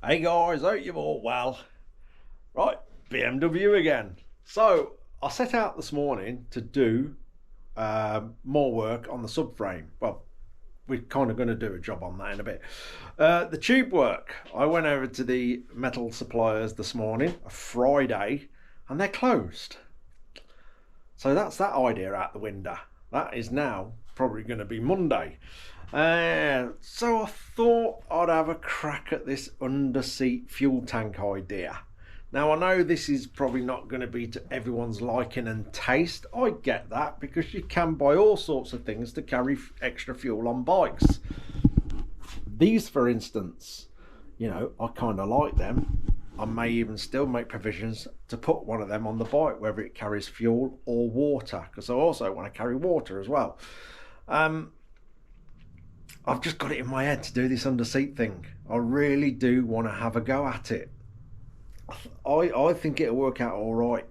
Hey guys, hope you're all well. Right, BMW again. So I set out this morning to do more work on the subframe. Well, we're kind of going to do a job on that in a bit. The tube work. I went over to the metal suppliers this morning, a Friday, and they're closed. So that's that idea out the window. That is now probably going to be Monday. So I thought I'd have a crack at this under-seat fuel tank idea. Now I know this is probably not going to be to everyone's liking and taste. I get that because you can buy all sorts of things to carry extra fuel on bikes. These, for instance, I kind of like them. I may even still make provisions to put one of them on the bike, whether it carries fuel or water, because I also want to carry water as well. I've just got it in my head to do this under seat thing. I really do want to have a go at it. I think it'll work out all right.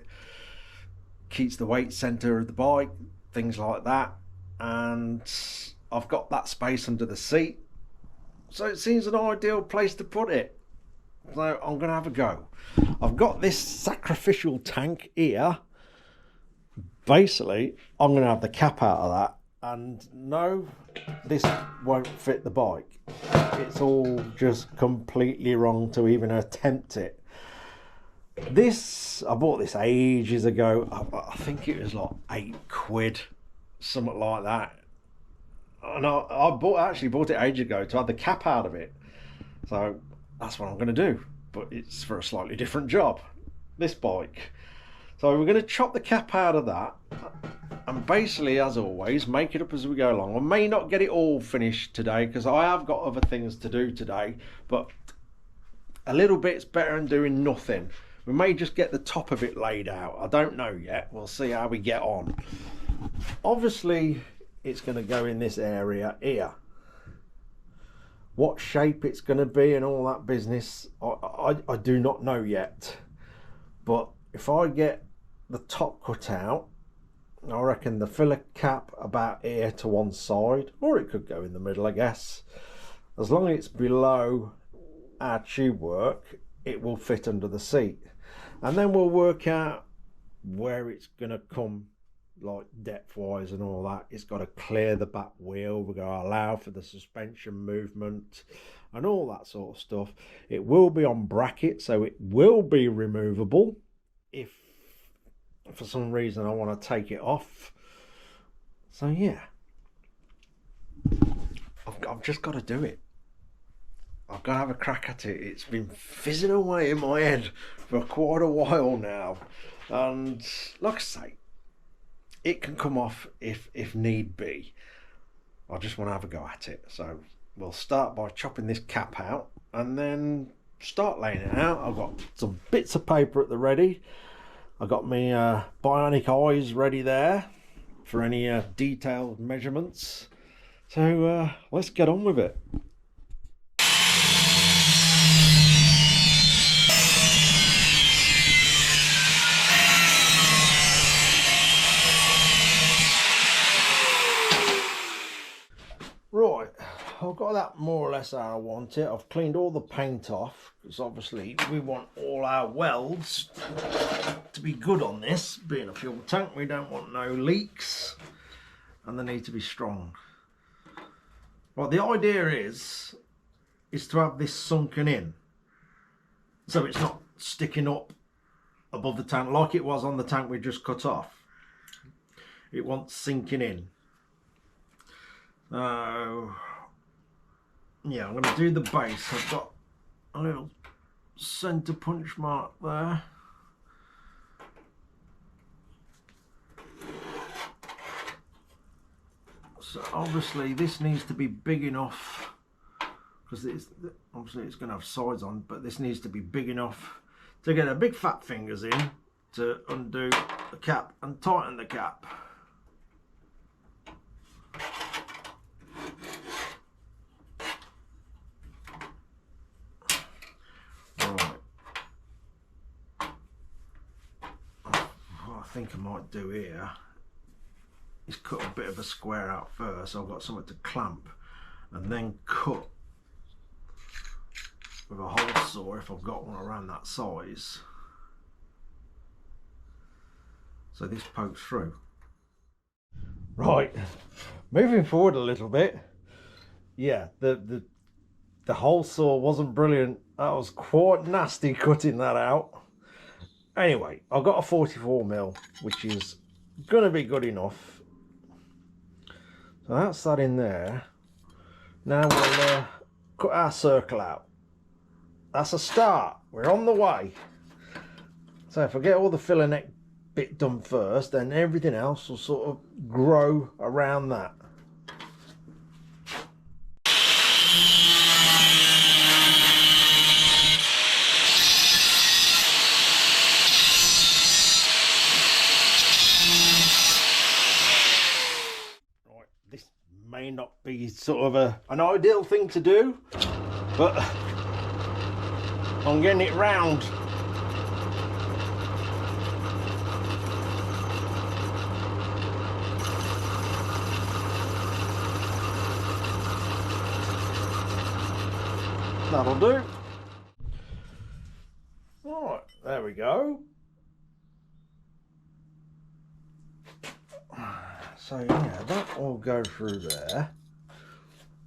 Keeps the weight centre of the bike, things like that. And I've got that space under the seat. So it seems an ideal place to put it. So I'm going to have a go. I've got this sacrificial tank here. Basically, I'm going to have the cap out of that. And no, this won't fit the bike. It's all just completely wrong to even attempt it. I bought this ages ago. I think it was like £8, something like that. And I actually bought it ages ago to have the cap out of it. So that's what I'm going to do. But it's for a slightly different job, this bike. So we're going to chop the cap out of that. And basically, as always, make it up as we go along. I may not get it all finished today because I have got other things to do today. But a little bit's better than doing nothing. We may just get the top of it laid out. I don't know yet. We'll see how we get on. Obviously, it's going to go in this area here. What shape it's going to be and all that business, I do not know yet. But if I get the top cut out, I reckon the filler cap about here to one side, or it could go in the middle, I guess. As long as it's below our tube work, it will fit under the seat. And then we'll work out where it's going to come, like depth wise and all that. It's got to clear the back wheel. We're going to allow for the suspension movement and all that sort of stuff. It will be on bracket, so it will be removable if for some reason I want to take it off. So yeah, I've just got to do it. I've got to have a crack at it. It's been fizzing away in my head for quite a while now. And like I say, it can come off if need be. I just want to have a go at it. So we'll start by chopping this cap out and then start laying it out. I've got some bits of paper at the ready. I've got my bionic eyes ready there for any detailed measurements. So let's get on with it. Right, I've got that more or less how I want it. I've cleaned all the paint off because obviously we want all our welds to be good on this. Being a fuel tank, we don't want no leaks and they need to be strong. Well, the idea is to have this sunken in so it's not sticking up above the tank like it was on the tank we just cut off. It wants sinking in. So yeah, I'm going to do the base. I've got a little centre punch mark there. So obviously this needs to be big enough because obviously it's going to have sides on, but this needs to be big enough to get a big fat fingers in to undo the cap and tighten the cap. I think I might do here is cut a bit of a square out first. So I've got something to clamp and then cut with a hole saw if I've got one around that size. So this pokes through. Right, moving forward a little bit. Yeah, the hole saw wasn't brilliant. That was quite nasty cutting that out. Anyway, I've got a 44mm, which is going to be good enough. So that's that in there. Now we'll cut our circle out. That's a start. We're on the way. So if I get all the filler neck bit done first, then everything else will sort of grow around that. Right, this may not be sort of an ideal thing to do, but I'm getting it round. That'll do. Right, there we go. So yeah, that will go through there.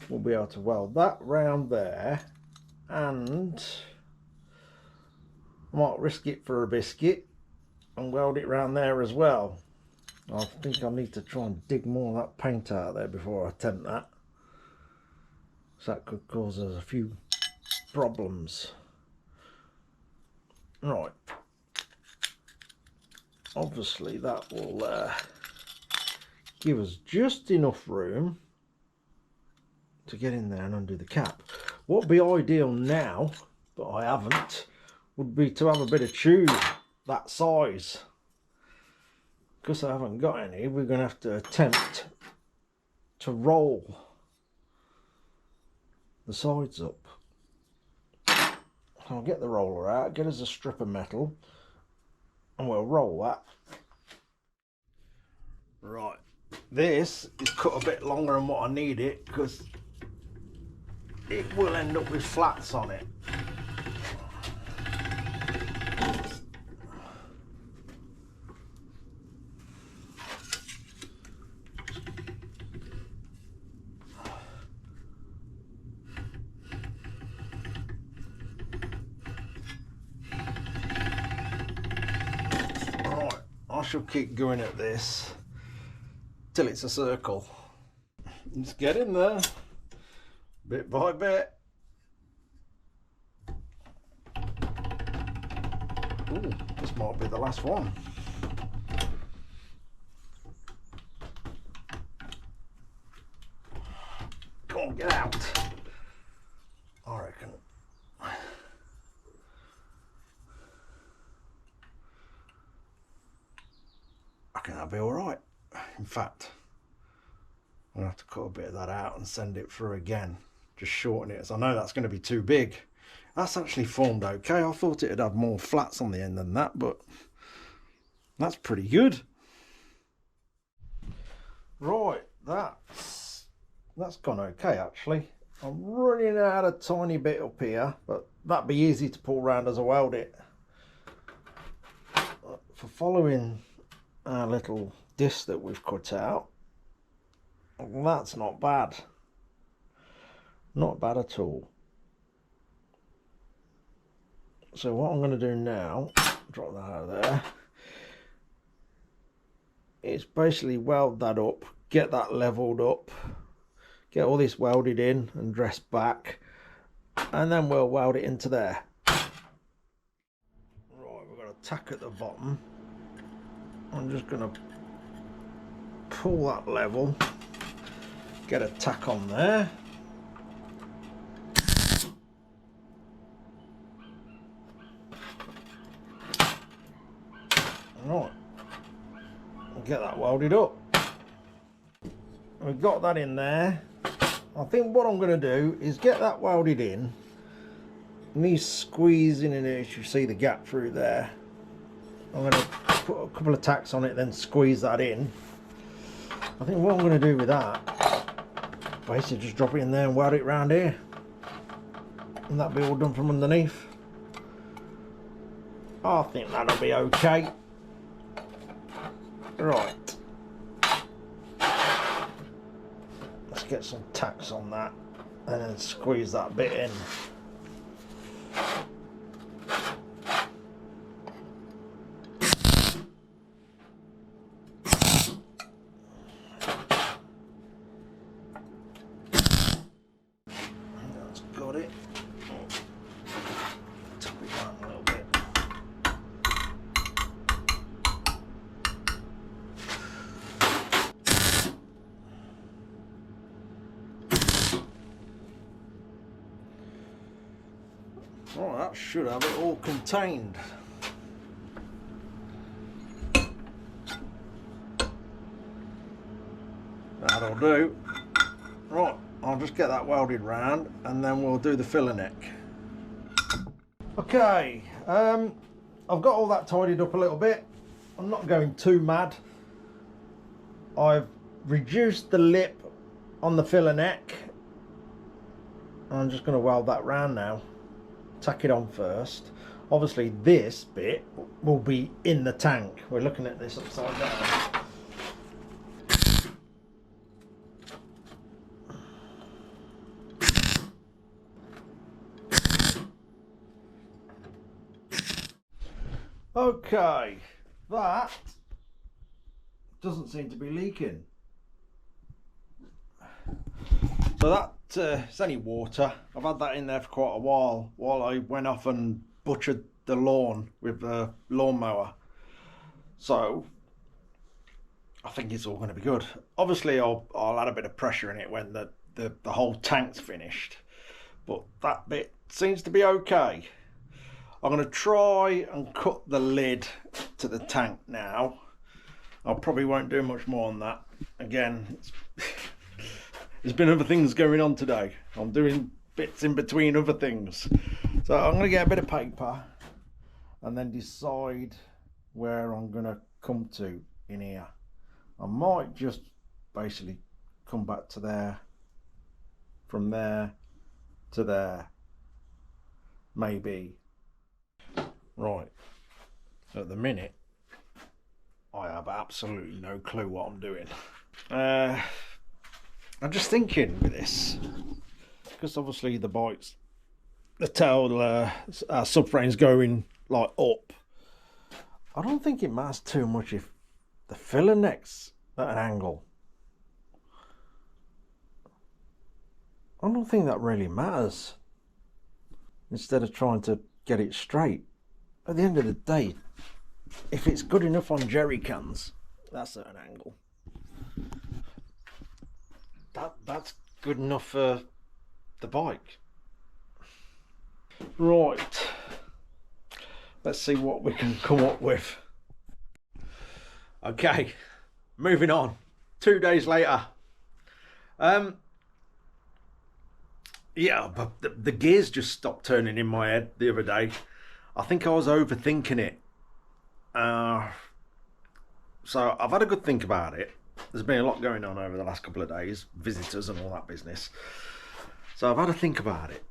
We'll be able to weld that round there, and I might risk it for a biscuit and weld it round there as well. I think I need to try and dig more of that paint out there before I attempt that. So that could cause us a few problems. Right, obviously that will give us just enough room to get in there and undo the cap. What would be ideal now, but I haven't, would be to have a bit of tube that size. Because I haven't got any, we're going to have to attempt to roll the sides up. I'll get the roller out, get us a strip of metal, and we'll roll that. Right, this is cut a bit longer than what I need it, because it will end up with flats on it. I shall keep going at this till it's a circle. Just get in there, bit by bit. Ooh, this might be the last one. Come on, get out. I reckon. I think that'll be alright. In fact, I'm going to have to cut a bit of that out and send it through again. Just shorten it, as I know that's going to be too big. That's actually formed okay. I thought it'd have more flats on the end than that, but that's pretty good. Right, that's gone okay actually. I'm running out a tiny bit up here, but that'd be easy to pull round as I weld it. For following our little disc that we've cut out, that's not bad. Not bad at all. So what I'm going to do now, drop that out of there, is basically weld that up, get that leveled up, get all this welded in and dressed back, and then we'll weld it into there. Right, we've got a tack at the bottom. I'm just going to pull that level, get a tack on there. Right, get that welded up. We've got that in there. I think what I'm going to do is get that welded in. Me squeezing in it, as you see the gap through there. I'm going to put a couple of tacks on it, then squeeze that in. I think what I'm going to do with that, basically just drop it in there and weld it around here. And that'll be all done from underneath. I think that'll be okay. Right. Let's get some tacks on that and then squeeze that bit in. That's got it. Tap it down a little bit. Right, that should have it all contained. That'll do. Right, I'll just get that welded round and then we'll do the filler neck. Okay, I've got all that tidied up a little bit. I'm not going too mad. I've reduced the lip on the filler neck. I'm just going to weld that round now. Tack it on first. Obviously this bit will be in the tank. We're looking at this upside down. Okay, that doesn't seem to be leaking. So that it's only water. I've had that in there for quite a while I went off and butchered the lawn with the lawnmower. So I think it's all going to be good. Obviously I'll add a bit of pressure in it when the whole tank's finished, but that bit seems to be okay. I'm going to try and cut the lid to the tank now. I probably won't do much more on that. Again, there's been other things going on today. I'm doing bits in between other things. So I'm going to get a bit of paper and then decide where I'm going to come to in here. I might just basically come back to there, from there to there, maybe. Right, at the minute I have absolutely no clue what I'm doing. I'm just thinking with this, because obviously the bike's, the tail, our subframe's going like up. I don't think it matters too much if the filler neck's at an angle. I don't think that really matters, instead of trying to get it straight. At the end of the day, if it's good enough on jerry cans, that's at an angle. That's good enough for the bike. Right, let's see what we can come up with. Okay, moving on. 2 days later. Yeah, but the gears just stopped turning in my head the other day. I think I was overthinking it. So I've had a good think about it. There's been a lot going on over the last couple of days, visitors and all that business. So I've had a think about it.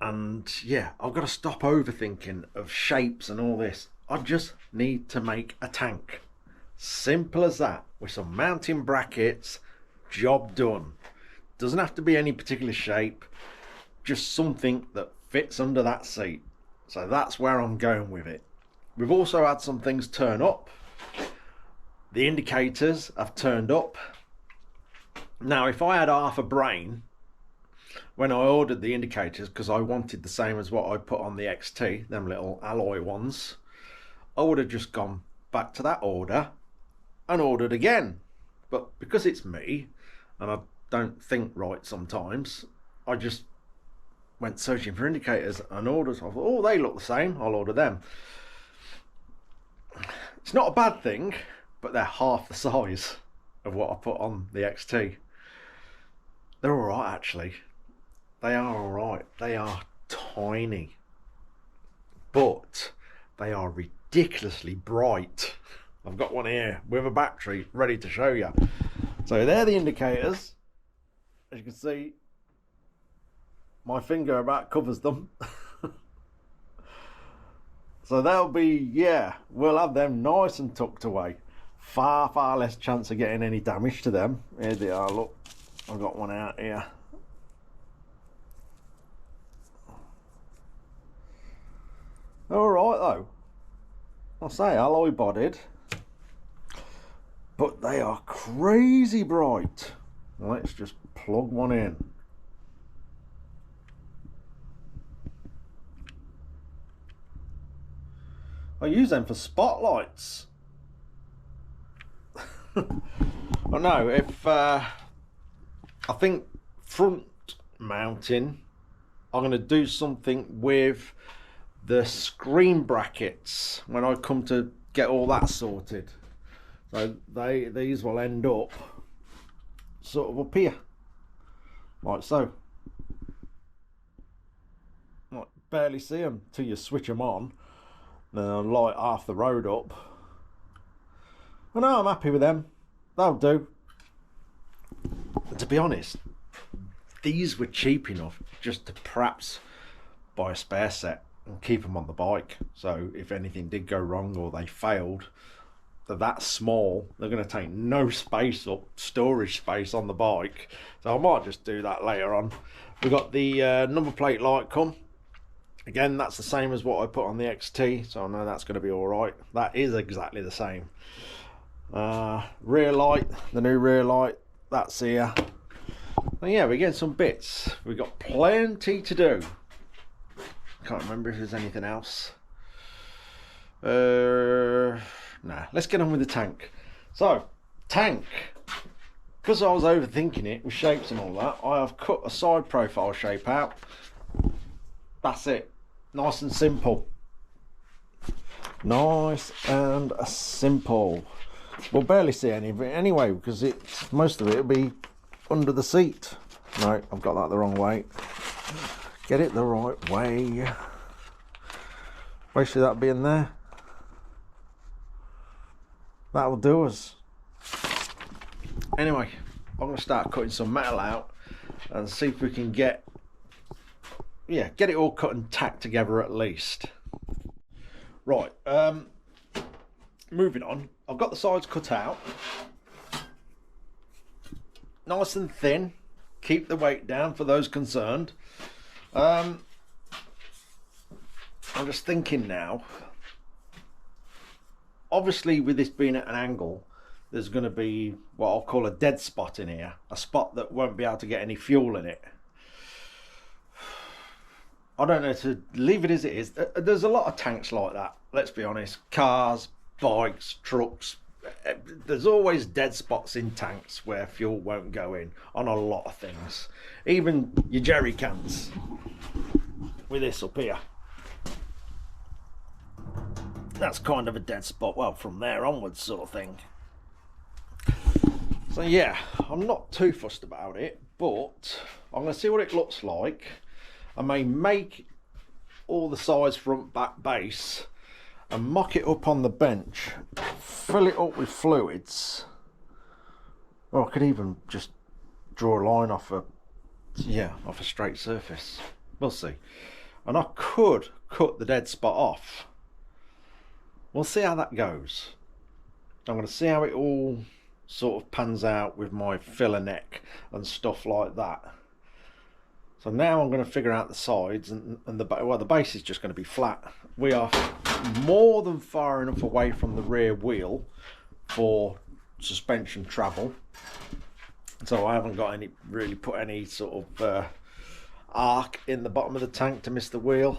And yeah, I've got to stop overthinking of shapes and all this. I just need to make a tank. Simple as that, with some mounting brackets, job done. Doesn't have to be any particular shape, just something that fits under that seat. So that's where I'm going with it. We've also had some things turn up. The indicators have turned up. Now, if I had half a brain when I ordered the indicators, because I wanted the same as what I put on the XT, them little alloy ones, I would have just gone back to that order and ordered again. But because it's me and I don't think right sometimes, I just went searching for indicators and ordered. I thought, oh, they look the same, I'll order them. It's not a bad thing, but they're half the size of what I put on the XT. They're alright actually. They are alright. They are tiny, but they are ridiculously bright. I've got one here with a battery ready to show you. So they're the indicators. As you can see, My finger about covers them. So they'll be, yeah, we'll have them nice and tucked away. Far less chance of getting any damage to them. Here they are, look. I've got one out here. Alright though. I'll say alloy bodied. But they are crazy bright. Let's just plug one in. I use them for spotlights. I know if I think front mounting, I'm going to do something with the screen brackets when I come to get all that sorted. So these will end up sort of up here, like so. Like barely see them till you switch them on. Then I'll light half the road up. But no, I'm happy with them. They'll do. And to be honest, these were cheap enough just to perhaps buy a spare set and keep them on the bike. So if anything did go wrong or they failed, they're that small, they're going to take no space up, storage space on the bike. So I might just do that later on. We've got the number plate light come. Again, that's the same as what I put on the XT, so I know that's going to be alright. That is exactly the same. Rear light, the new rear light, that's here. And yeah, we're getting some bits. We've got plenty to do. Can't remember if there's anything else. Nah, let's get on with the tank. So, tank. Because I was overthinking it with shapes and all that, I have cut a side profile shape out. That's it. Nice and simple. Nice and simple. We'll barely see any of it anyway, because most of it will be under the seat. No, I've got that the wrong way. Get it the right way. Basically that being there. That'll do us. Anyway, I'm going to start cutting some metal out and see if we can get it all cut and tacked together at least. Right, moving on. I've got the sides cut out. Nice and thin. Keep the weight down for those concerned. I'm just thinking now. Obviously, with this being at an angle, there's going to be what I'll call a dead spot in here. A spot that won't be able to get any fuel in it. I don't know, to leave it as it is. There's a lot of tanks like that, let's be honest. Cars, bikes, trucks. There's always dead spots in tanks where fuel won't go in on a lot of things. Even your jerry cans with this up here. That's kind of a dead spot. Well, from there onwards sort of thing. So yeah, I'm not too fussed about it, but I'm going to see what it looks like. I may make all the sides, front, back, base and mock it up on the bench, fill it up with fluids, or I could even just draw a line off a straight surface. We'll see. And I could cut the dead spot off. We'll see how that goes. I'm going to see how it all sort of pans out with my filler neck and stuff like that. So now I'm going to figure out the sides and the base is just going to be flat. We are more than far enough away from the rear wheel for suspension travel. So I haven't got really put any sort of arc in the bottom of the tank to miss the wheel.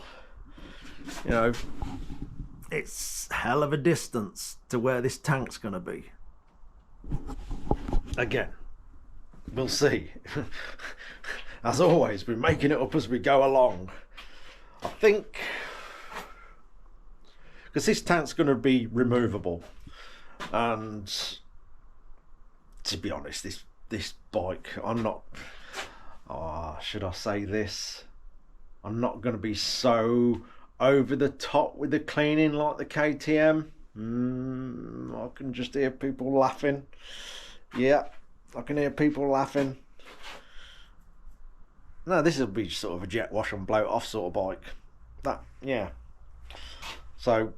You know, it's hell of a distance to where this tank's going to be. Again, we'll see. As always, we're making it up as we go along. I think, because this tank's going to be removable, and to be honest, this bike, I'm not, should I say this? I'm not going to be so over the top with the cleaning like the KTM. I can just hear people laughing. Yeah, I can hear people laughing. No, this will be sort of a jet wash and blow off sort of bike. That, yeah. So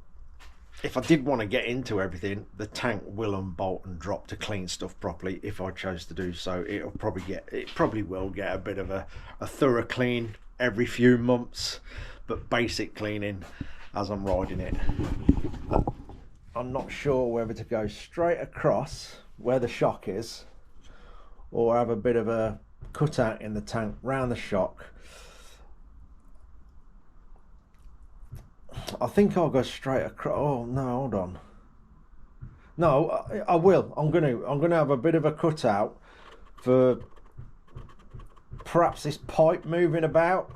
if I did want to get into everything, the tank will unbolt and drop to clean stuff properly if I chose to do so. It probably will get a bit of a thorough clean every few months, but basic cleaning as I'm riding it. I'm not sure whether to go straight across where the shock is or have a bit of a cutout in the tank round the shock. I think I'll go straight across. Oh no, hold on. No, I will. I'm gonna have a bit of a cutout for perhaps this pipe moving about,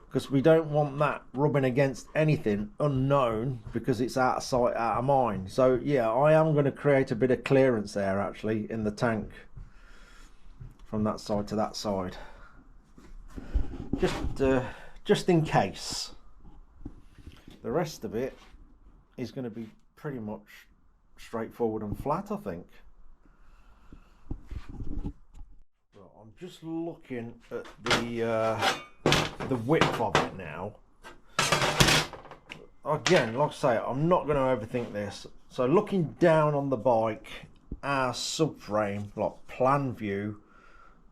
because we don't want that rubbing against anything unknown, because it's out of sight, out of mind. So yeah, I am going to create a bit of clearance there actually in the tank from that side to that side, just in case. The rest of it is going to be pretty much straightforward and flat, I think. Right, I'm just looking at the width of it now. Again, like I say, I'm not going to overthink this. So looking down on the bike, our subframe, like plan view,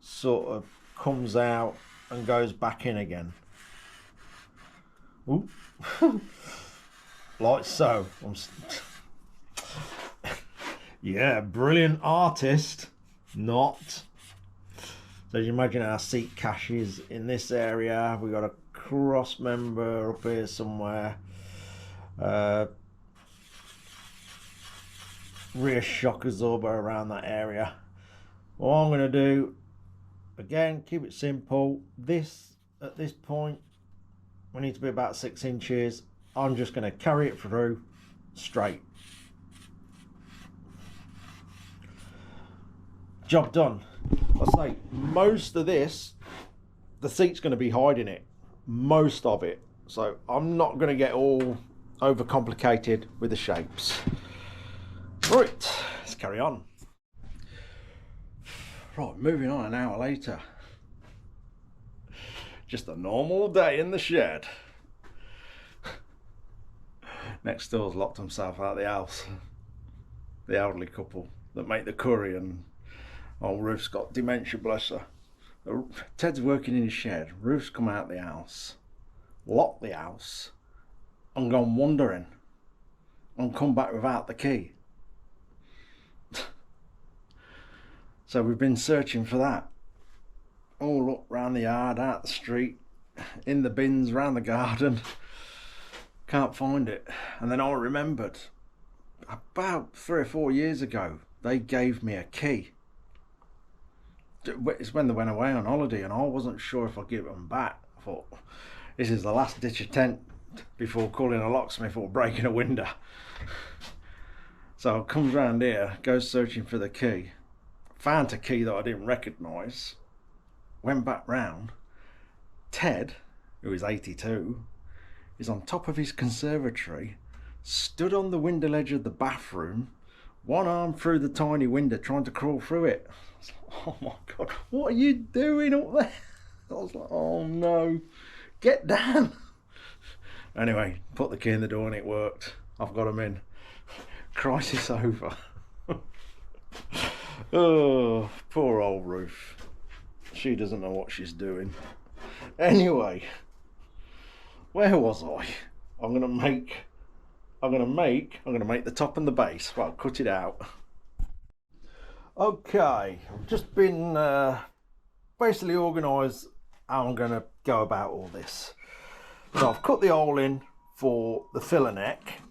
sort of comes out and goes back in again. Ooh. Like so. Yeah, brilliant artist. Not. So you imagine our seat caches in this area. We got a cross member up here somewhere. Rear shock absorber around that area. What I'm going to do, again, keep it simple. This, at this point, we need to be about 6 inches. I'm just going to carry it through straight. Job done. I say most of this, the seat's going to be hiding it, most of it. So I'm not going to get all overcomplicated with the shapes. Right, let's carry on. Right, moving on an hour later. Just a normal day in the shed. Next door's locked himself out of the house. The elderly couple that make the curry, and old Ruth's got dementia, bless her. Ted's working in his shed. Ruth's come out of the house, locked the house, and gone wandering, and come back without the key. So we've been searching for that. All up round the yard, out the street, in the bins, round the garden. Can't find it. And then I remembered, about 3 or 4 years ago, they gave me a key. It's when they went away on holiday, and I wasn't sure if I'd give them back. I thought, this is the last ditch attempt before calling a locksmith or breaking a window. So I comes round here, goes searching for the key, found a key that I didn't recognise, went back round. Ted, who is 82, is on top of his conservatory, stood on the window ledge of the bathroom, one arm through the tiny window trying to crawl through it. I was like, oh my God, what are you doing up there? I was like, oh no, get down. Anyway, put the key in the door and it worked. I've got him in. Crisis over. Oh, poor old Ruth. She doesn't know what she's doing. Anyway, where was I? I'm gonna make the top and the base. Well, cut it out. Okay, I've just been basically organised how I'm gonna go about all this. So I've cut the hole in for the filler neck.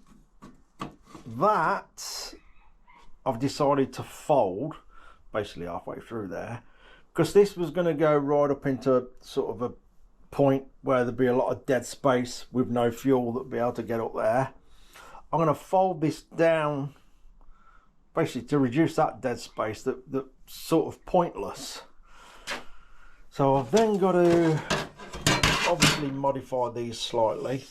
That I've decided to fold basically halfway through there, because this was going to go right up into sort of a point where there'd be a lot of dead space with no fuel that would be able to get up there. I'm going to fold this down basically to reduce that dead space that's sort of pointless. So I've then got to obviously modify these slightly,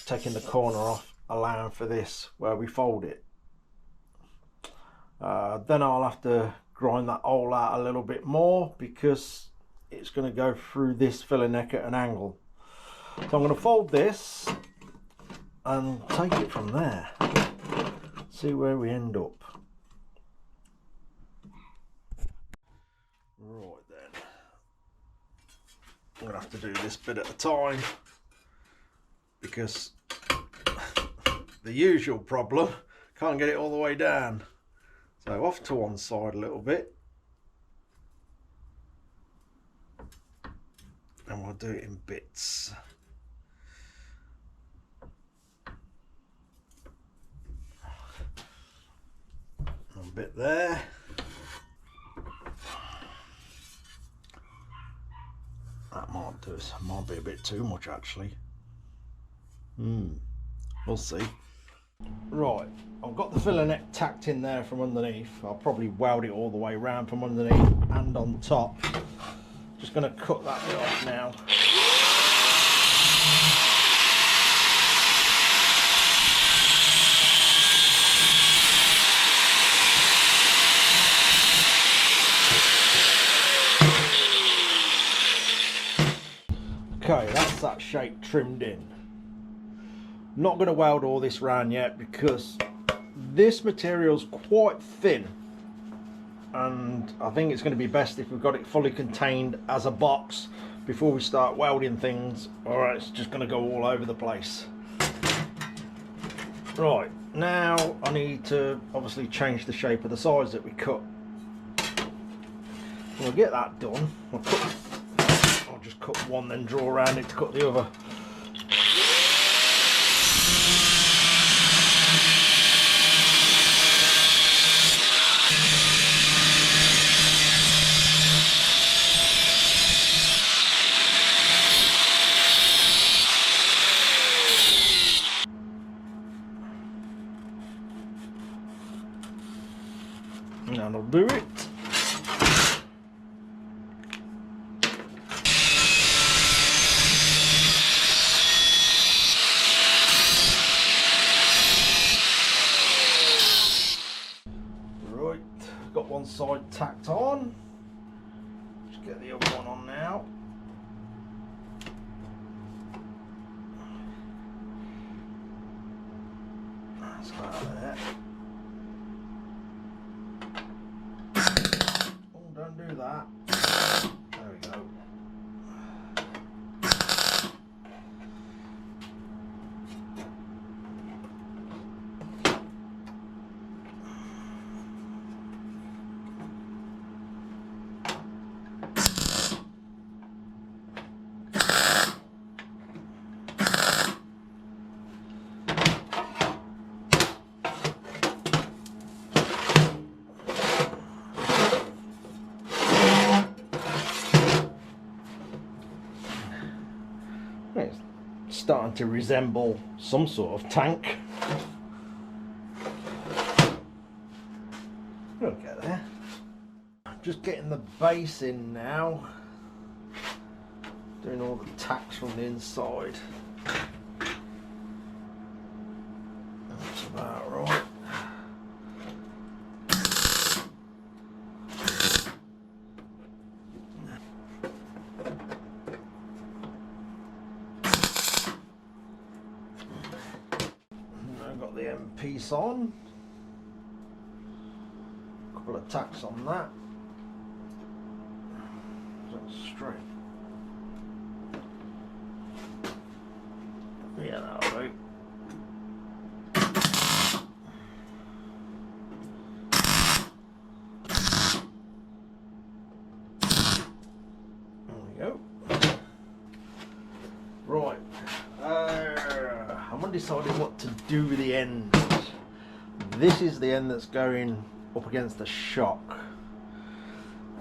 taking the corner off, allowing for this where we fold it. Then I'll have to grind that hole out a little bit more, because it's going to go through this filler neck at an angle. So I'm going to fold this and take it from there. See where we end up. Right then, I'm going to have to do this bit at a time because the usual problem, can't get it all the way down. So off to one side a little bit, and we'll do it in bits. A bit there. That might do us. Might be a bit too much actually. We'll see. Right, I've got the filler neck tacked in there from underneath. I'll probably weld it all the way around from underneath and on top. Just going to cut that bit off now. Okay, that's that shape trimmed in. Not going to weld all this round yet because this material's quite thin, and I think it's going to be best if we've got it fully contained as a box before we start welding things, or it's just going to go all over the place. Right, now I need to obviously change the shape of the sides that we cut. We'll get that done. I'll just cut one, then draw around it to cut the other. And that'll do it. Right, got one side tacked on. Just get the other one on now. That's about there. Don't do that. There we go. It's starting to resemble some sort of tank. We'll get there. Just getting the base in now. Doing all the tacks from the inside. That's about right. Got the end piece on, a couple of tacks on that, that's straight. Yeah, that'll do. There we go. Right. I'm undecided what to do with the end. This is the end that's going up against the shock.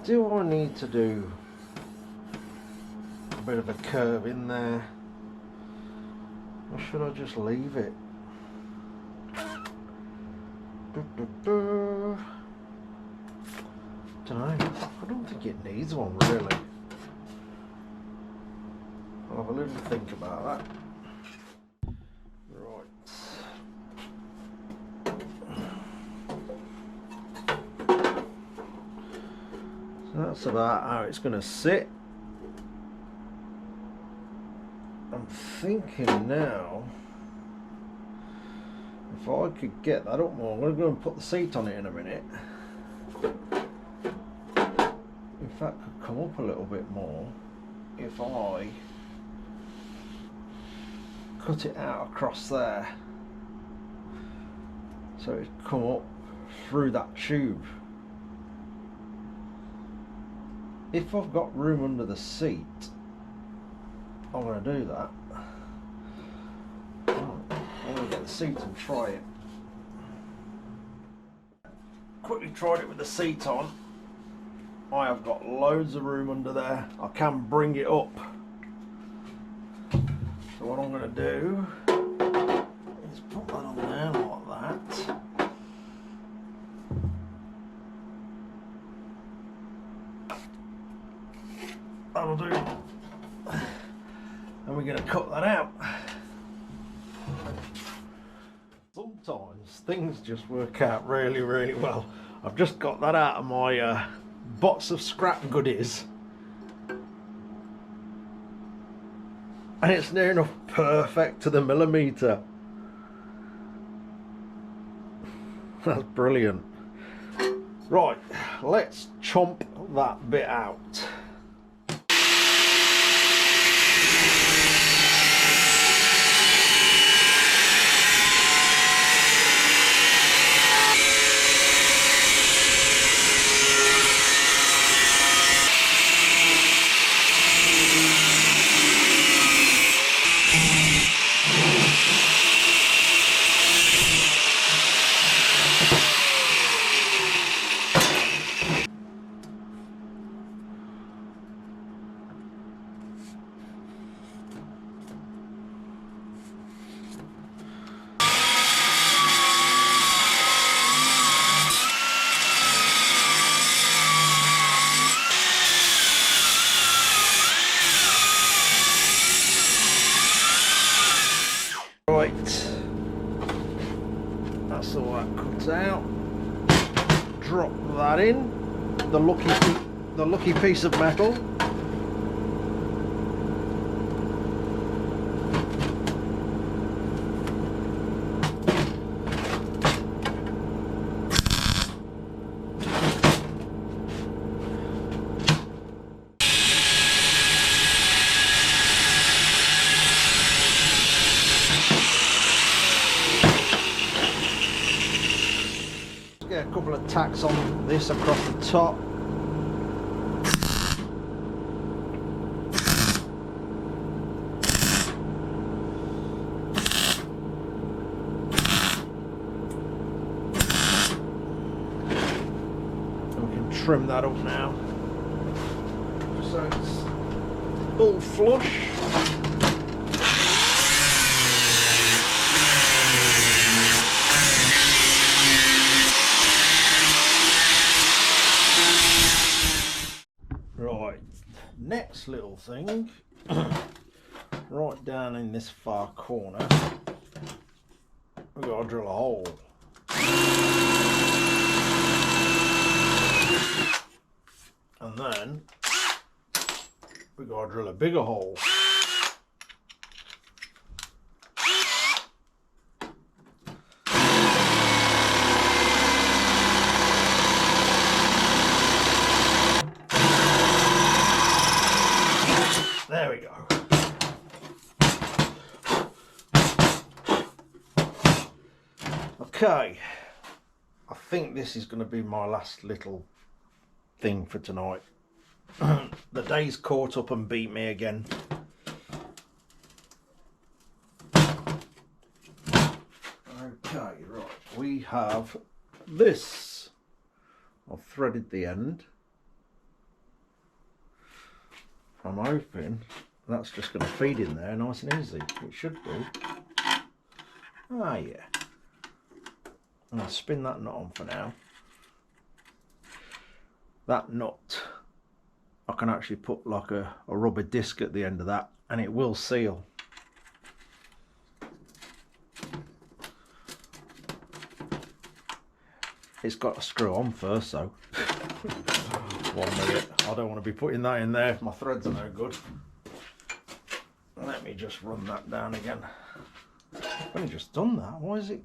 Do I need to do a bit of a curve in there, or should I just leave it? Don't know. I don't think it needs one really. I'll have a little think about that. That's about how it's going to sit. I'm thinking now, if I could get that up more, I'm going to go and put the seat on it in a minute. If that could come up a little bit more, if I cut it out across there, so it's come up through that tube. If I've got room under the seat, I'm going to do that. I'm going to get the seat and try it. Quickly tried it with the seat on. I have got loads of room under there. I can bring it up. So what I'm going to do is put that on there like that. That'll do. And we're going to cut that out. Sometimes things just work out really, really well. I've just got that out of my box of scrap goodies, and it's near enough perfect to the millimetre. That's brilliant. Right, let's chomp that bit out. Right, that's all that comes out. Drop that in, the lucky piece of metal. Get a couple of tacks on this across the top. And we can trim that up now, so it's all flush. Right, next little thing, right down in this far corner, we've got to drill a hole. And then we've got to drill a bigger hole. There we go. Okay, I think this is going to be my last little thing for tonight. The day's caught up and beat me again. Okay, right, we have this. I've threaded the end. I'm hoping that's just going to feed in there nice and easy. It should do. Ah, yeah. I'm going to spin that nut on for now. That nut, I can actually put like a rubber disc at the end of that and it will seal. It's got to screw on first though. 1 minute. I don't want to be putting that in there if my threads are no good. Let me just run that down again. I've only just done that. Why is it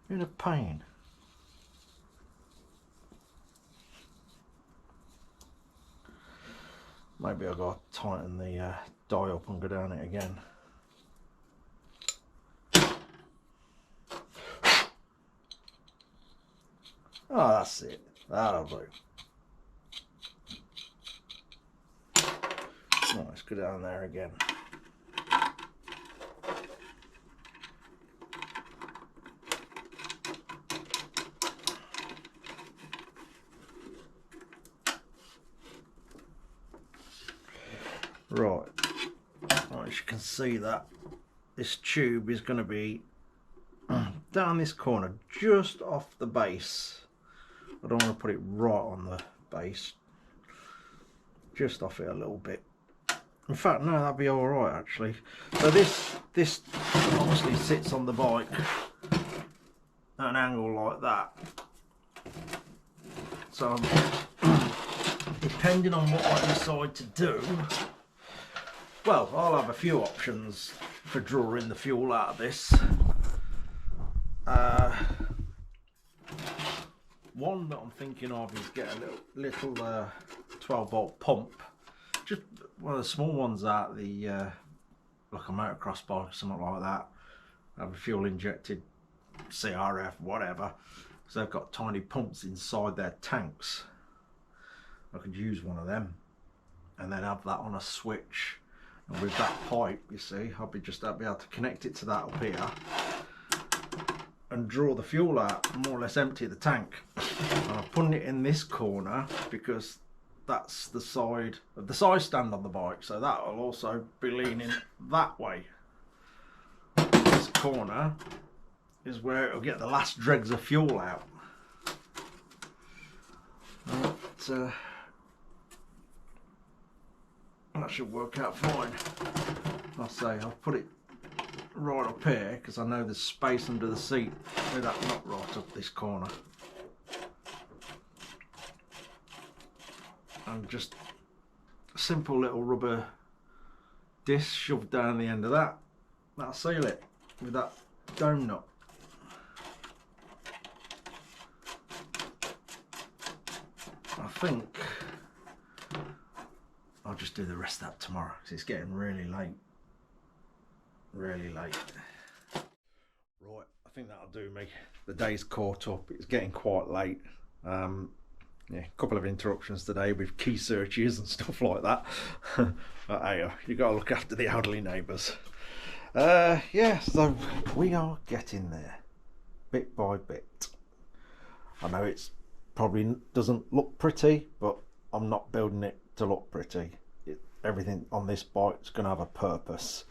in a pain? Maybe I've got to tighten the die up and go down it again. Oh, that's it. That'll do. Right, let's go down there again. Right, as you can see, that this tube is going to be down this corner, just off the base. I don't want to put it right on the base, just off it a little bit. In fact, no, that'd be all right actually. So this obviously sits on the bike at an angle like that. So depending on what I decide to do, well, I'll have a few options for drawing the fuel out of this. One that I'm thinking of is get a little 12-volt pump, just one of the small ones out the like a motocross bike or something like that. Have a fuel injected CRF, whatever. So they've got tiny pumps inside their tanks. I could use one of them and then have that on a switch. And with that pipe, you see, I'll be able to connect it to that up here and draw the fuel out, more or less empty the tank. And I'm putting it in this corner because that's the side of the side stand on the bike, so that will also be leaning that way. This corner is where it'll get the last dregs of fuel out. But, that should work out fine. I'll say I'll put it right up here because I know there's space under the seat with that nut right up this corner. And just a simple little rubber disc shoved down the end of that. That'll seal it with that dome nut. I think I'll just do the rest of that tomorrow because it's getting really late. Really late. Right, I think that'll do me. The day's caught up. It's getting quite late. Yeah, a couple of interruptions today with key searches and stuff like that. But hey, you got to look after the elderly neighbours. Yeah, so we are getting there, bit by bit. I know it's probably doesn't look pretty, but I'm not building it to look pretty. Everything on this bike is going to have a purpose.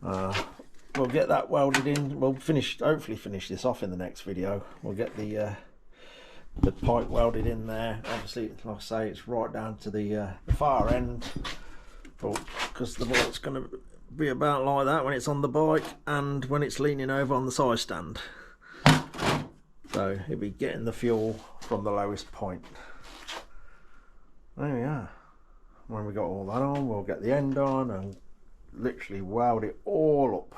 We'll get that welded in. We'll hopefully finish this off in the next video. We'll get the pipe welded in there. Obviously, like I say, it's right down to the far end, because the bike's going to be about like that when it's on the bike and when it's leaning over on the side stand. So it'll be getting the fuel from the lowest point. There we are. When we got all that on, we'll get the end on and literally weld it all up.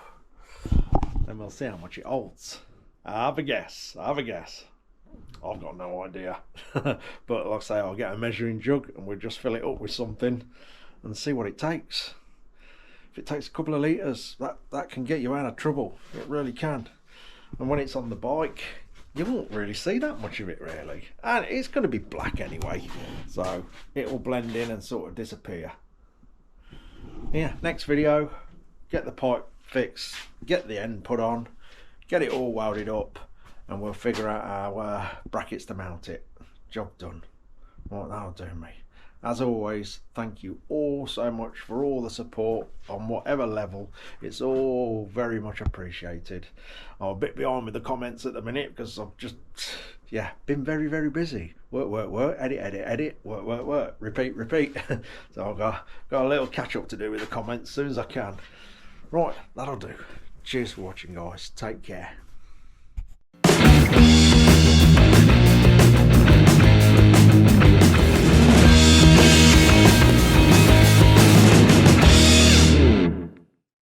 Then we'll see how much it holds. Have a guess. Have a guess. I've got no idea. But like I say, I'll get a measuring jug and we'll just fill it up with something and see what it takes. If it takes a couple of litres, that can get you out of trouble. It really can. And when it's on the bike, you won't really see that much of it really, and it's going to be black anyway, so it will blend in and sort of disappear. Yeah, next video, get the pipe fixed, get the end put on, get it all welded up, and we'll figure out our brackets to mount it. Job done. Right, that'll do me. As always, thank you all so much for all the support on whatever level. It's all very much appreciated. I'm a bit behind with the comments at the minute because I've just, yeah, been very, very busy. Work, edit, work, repeat. So I've got a little catch up to do with the comments as soon as I can. Right, that'll do. Cheers for watching, guys. Take care.